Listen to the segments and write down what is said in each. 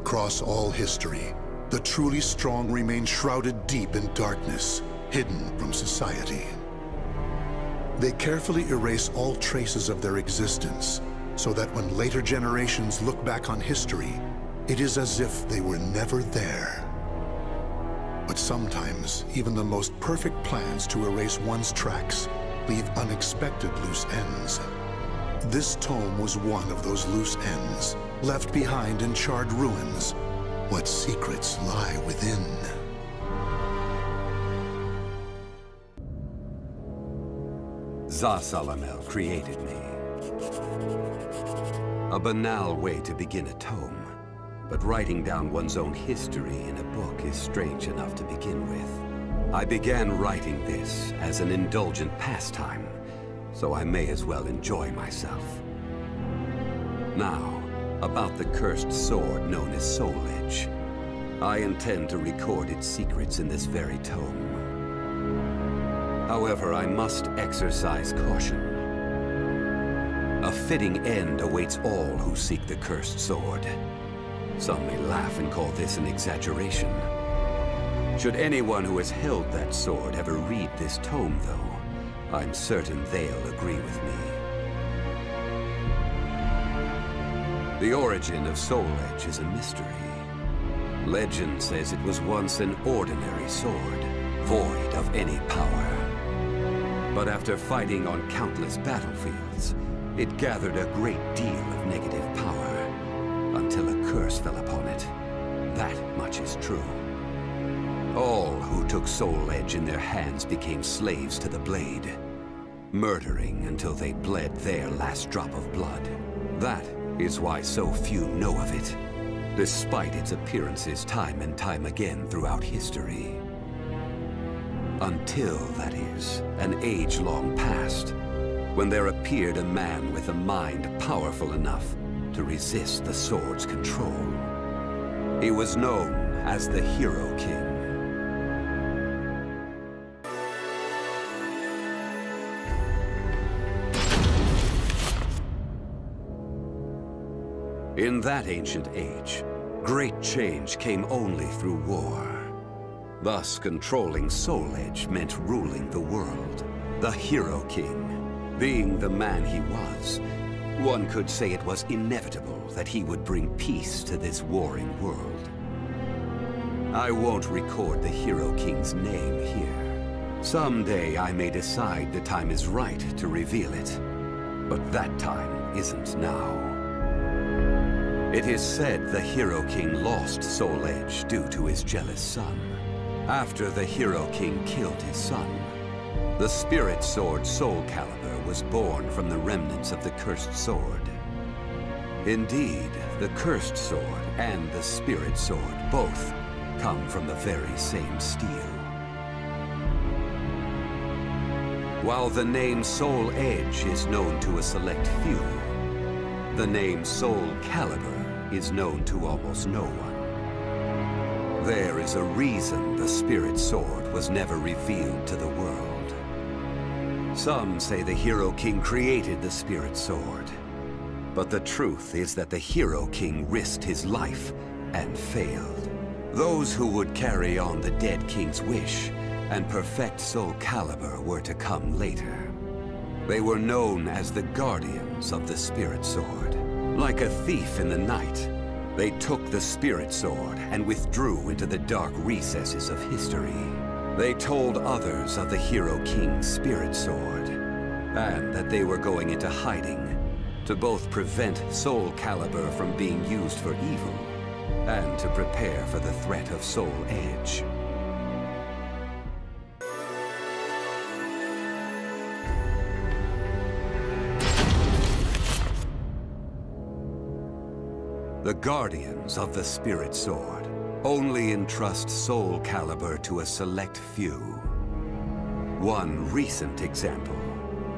Across all history, the truly strong remain shrouded deep in darkness, hidden from society. They carefully erase all traces of their existence, so that when later generations look back on history, it is as if they were never there. But sometimes, even the most perfect plans to erase one's tracks leave unexpected loose ends. This tome was one of those loose ends, left behind in charred ruins. What secrets lie within? Zasalamel created me. A banal way to begin a tome, but writing down one's own history in a book is strange enough to begin with. I began writing this as an indulgent pastime, so I may as well enjoy myself. Now, about the cursed sword known as Soul Edge. I intend to record its secrets in this very tome. However, I must exercise caution. A fitting end awaits all who seek the cursed sword. Some may laugh and call this an exaggeration. Should anyone who has held that sword ever read this tome, though, I'm certain they'll agree with me. The origin of Soul Edge is a mystery. Legend says it was once an ordinary sword, void of any power. But after fighting on countless battlefields, it gathered a great deal of negative power, until a curse fell upon it. That much is true. All who took Soul Edge in their hands became slaves to the blade, murdering until they bled their last drop of blood. That is why so few know of it, despite its appearances time and time again throughout history. Until, that is, an age-long past, when there appeared a man with a mind powerful enough to resist the sword's control. He was known as the Hero King. In that ancient age, great change came only through war. Thus, controlling Soul Edge meant ruling the world. The Hero King, being the man he was, one could say it was inevitable that he would bring peace to this warring world. I won't record the Hero King's name here. Someday I may decide the time is right to reveal it, but that time isn't now. It is said the Hero King lost Soul Edge due to his jealous son. After the Hero King killed his son, the spirit sword Soulcalibur was born from the remnants of the cursed sword. Indeed, the cursed sword and the spirit sword both come from the very same steel. While the name Soul Edge is known to a select few, the name Soulcalibur is known to almost no one. There is a reason the spirit sword was never revealed to the world. Some say the Hero King created the spirit sword, but the truth is that the Hero King risked his life and failed. Those who would carry on the dead king's wish and perfect Soulcalibur were to come later. They were known as the guardians of the spirit sword. Like a thief in the night, they took the spirit sword and withdrew into the dark recesses of history. They told others of the Hero King's spirit sword, and that they were going into hiding to both prevent Soulcalibur from being used for evil, and to prepare for the threat of Soul Edge. The guardians of the spirit sword only entrust Soulcalibur to a select few. One recent example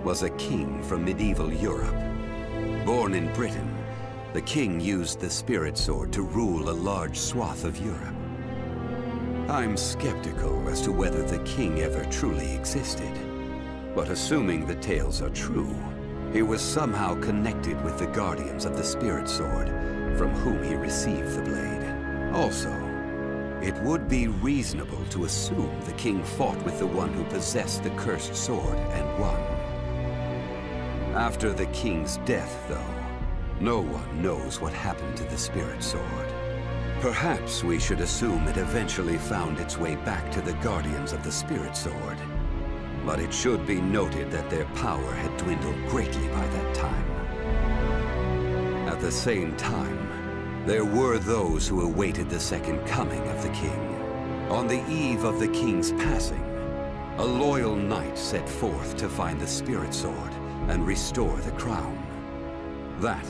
was a king from medieval Europe. Born in Britain, the king used the spirit sword to rule a large swath of Europe. I'm skeptical as to whether the king ever truly existed, but assuming the tales are true, he was somehow connected with the guardians of the spirit sword, from whom he received the blade. Also, it would be reasonable to assume the king fought with the one who possessed the cursed sword and won. After the king's death, though, no one knows what happened to the spirit sword. Perhaps we should assume it eventually found its way back to the guardians of the spirit sword. But it should be noted that their power had dwindled greatly by that time. At the same time, there were those who awaited the second coming of the king. On the eve of the king's passing, a loyal knight set forth to find the spirit sword and restore the crown. That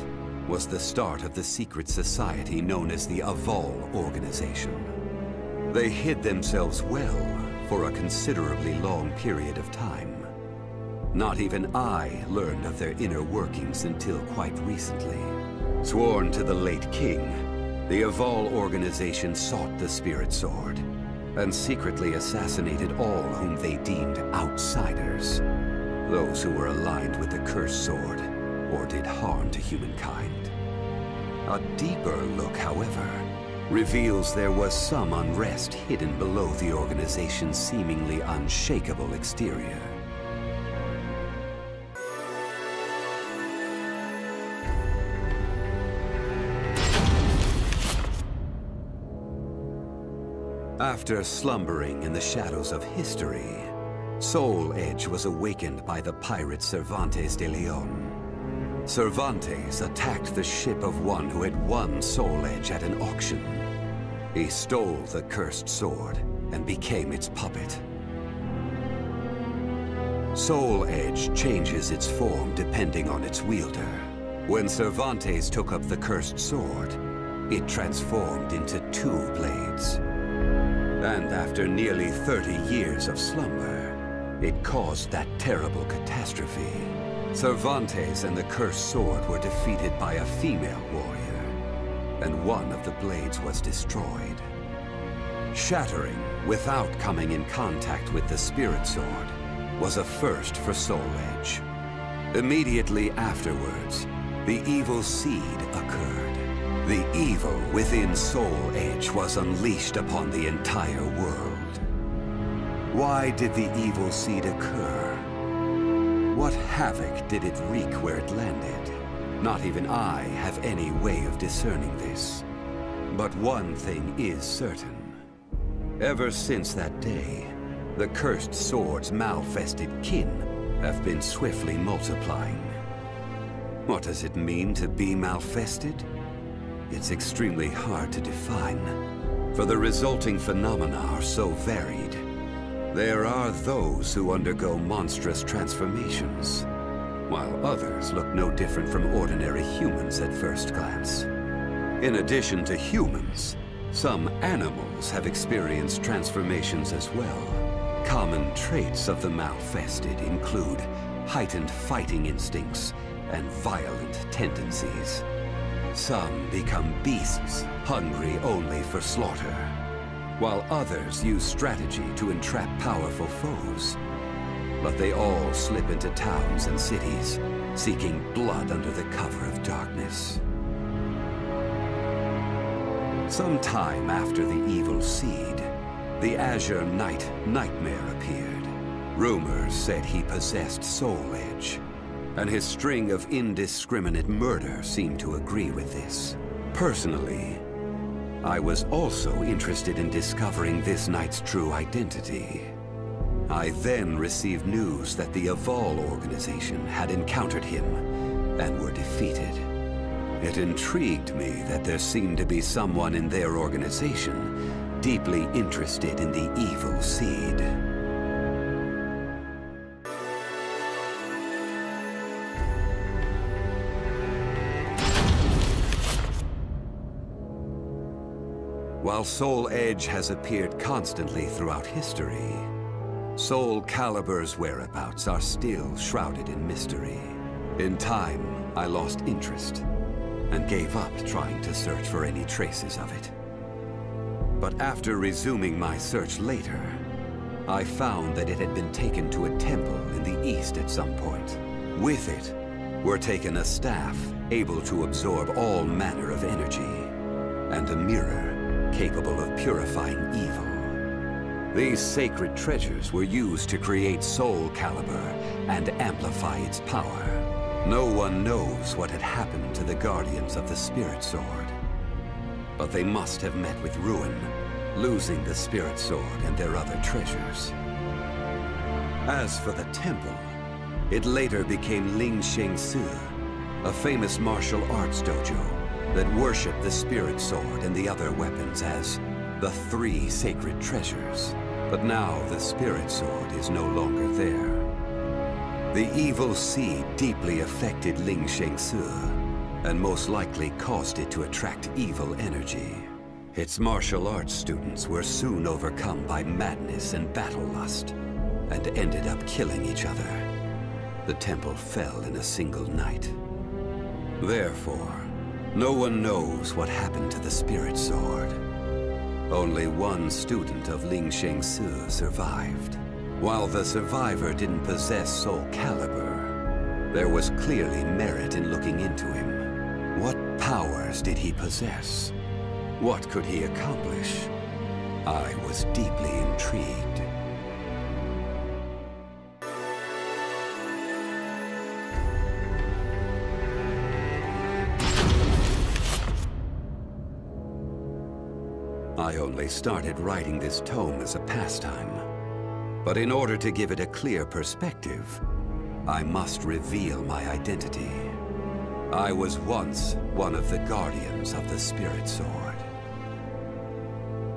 was the start of the secret society known as the Aval organization. They hid themselves well for a considerably long period of time. Not even I learned of their inner workings until quite recently. Sworn to the late king, the Aval organization sought the spirit sword and secretly assassinated all whom they deemed outsiders, those who were aligned with the cursed sword or did harm to humankind. A deeper look, however, reveals there was some unrest hidden below the organization's seemingly unshakable exterior. After slumbering in the shadows of history, Soul Edge was awakened by the pirate Cervantes de Leon. Cervantes attacked the ship of one who had won Soul Edge at an auction. He stole the cursed sword and became its puppet. Soul Edge changes its form depending on its wielder. When Cervantes took up the cursed sword, it transformed into 2 blades. And after nearly 30 years of slumber, it caused that terrible catastrophe. Cervantes and the cursed sword were defeated by a female warrior, and one of the blades was destroyed. Shattering without coming in contact with the spirit sword was a first for Soul Edge. Immediately afterwards, the evil seed occurred. The evil within Soul Edge was unleashed upon the entire world. Why did the evil seed occur? What havoc did it wreak where it landed? Not even I have any way of discerning this. But one thing is certain. Ever since that day, the cursed sword's malfested kin have been swiftly multiplying. What does it mean to be malfested? It's extremely hard to define, for the resulting phenomena are so varied. There are those who undergo monstrous transformations, while others look no different from ordinary humans at first glance. In addition to humans, some animals have experienced transformations as well. Common traits of the malfested include heightened fighting instincts and violent tendencies. Some become beasts, hungry only for slaughter, while others use strategy to entrap powerful foes. But they all slip into towns and cities, seeking blood under the cover of darkness. Sometime after the evil seed, the Azure Knight Nightmare appeared. Rumors said he possessed Soul Edge, and his string of indiscriminate murder seemed to agree with this. Personally, I was also interested in discovering this knight's true identity. I then received news that the Aval organization had encountered him and were defeated. It intrigued me that there seemed to be someone in their organization deeply interested in the evil seed. While Soul Edge has appeared constantly throughout history, Soulcalibur's whereabouts are still shrouded in mystery. In time, I lost interest and gave up trying to search for any traces of it. But after resuming my search later, I found that it had been taken to a temple in the east at some point. With it were taken a staff able to absorb all manner of energy, and a mirror capable of purifying evil. These sacred treasures were used to create Soulcalibur and amplify its power. No one knows what had happened to the guardians of the Spirit Sword. But they must have met with ruin, losing the Spirit Sword and their other treasures. As for the temple, it later became Ling Sheng Su, a famous martial arts dojo that worshipped the Spirit Sword and the other weapons as the 3 sacred treasures. But now the Spirit Sword is no longer there. The evil seed deeply affected Ling Sheng Su, and most likely caused it to attract evil energy. Its martial arts students were soon overcome by madness and battle lust, and ended up killing each other. The temple fell in a single night. Therefore, no one knows what happened to the Spirit Sword. Only one student of Ling Sheng Su survived. While the survivor didn't possess Soulcalibur, there was clearly merit in looking into him. What powers did he possess? What could he accomplish? I was deeply intrigued. I only started writing this tome as a pastime. But in order to give it a clear perspective, I must reveal my identity. I was once one of the guardians of the Spirit Sword.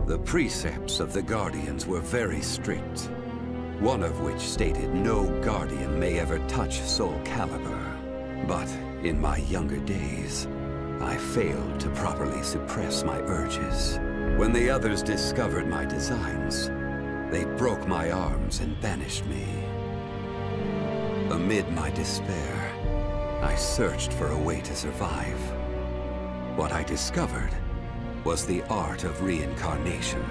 The precepts of the guardians were very strict, one of which stated no guardian may ever touch Soulcalibur. But in my younger days, I failed to properly suppress my urges. When the others discovered my designs, they broke my arms and banished me. Amid my despair, I searched for a way to survive. What I discovered was the Art of Reincarnation.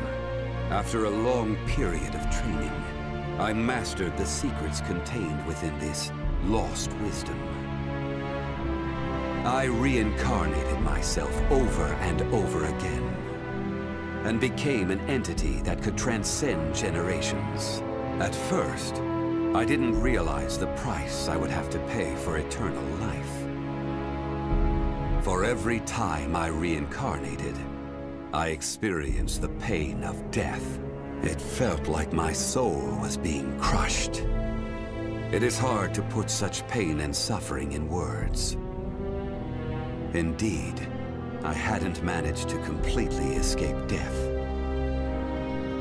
After a long period of training, I mastered the secrets contained within this lost wisdom. I reincarnated myself over and over again, and became an entity that could transcend generations. At first, I didn't realize the price I would have to pay for eternal life. For every time I reincarnated, I experienced the pain of death. It felt like my soul was being crushed. It is hard to put such pain and suffering in words. Indeed, I hadn't managed to completely escape death.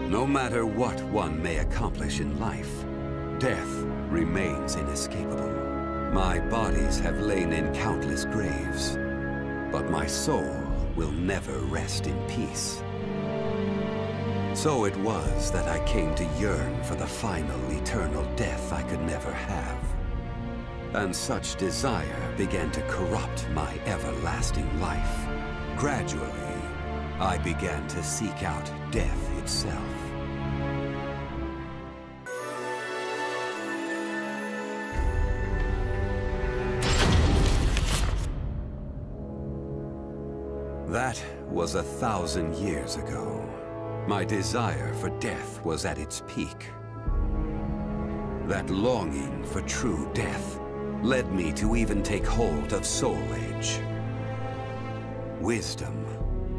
No matter what one may accomplish in life, death remains inescapable. My bodies have lain in countless graves, but my soul will never rest in peace. So it was that I came to yearn for the final eternal death I could never have. And such desire began to corrupt my everlasting life. Gradually, I began to seek out death itself. That was 1,000 years ago. My desire for death was at its peak. That longing for true death led me to even take hold of Soul Edge. Wisdom,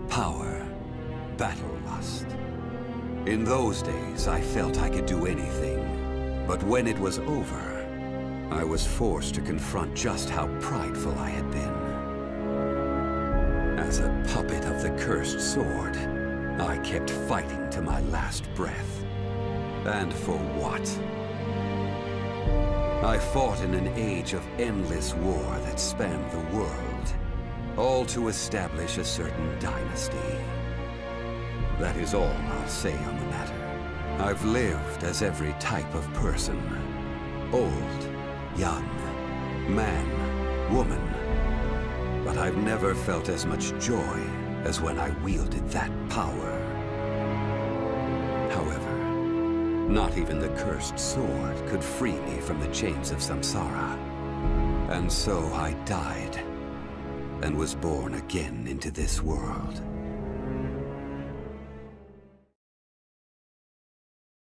power, battle lust. In those days, I felt I could do anything. But when it was over, I was forced to confront just how prideful I had been. As a puppet of the cursed sword, I kept fighting to my last breath. And for what? I fought in an age of endless war that spanned the world, all to establish a certain dynasty. That is all I'll say on the matter. I've lived as every type of person. Old, young, man, woman. But I've never felt as much joy as when I wielded that power. However, not even the cursed sword could free me from the chains of samsara. And so I died, and was born again into this world.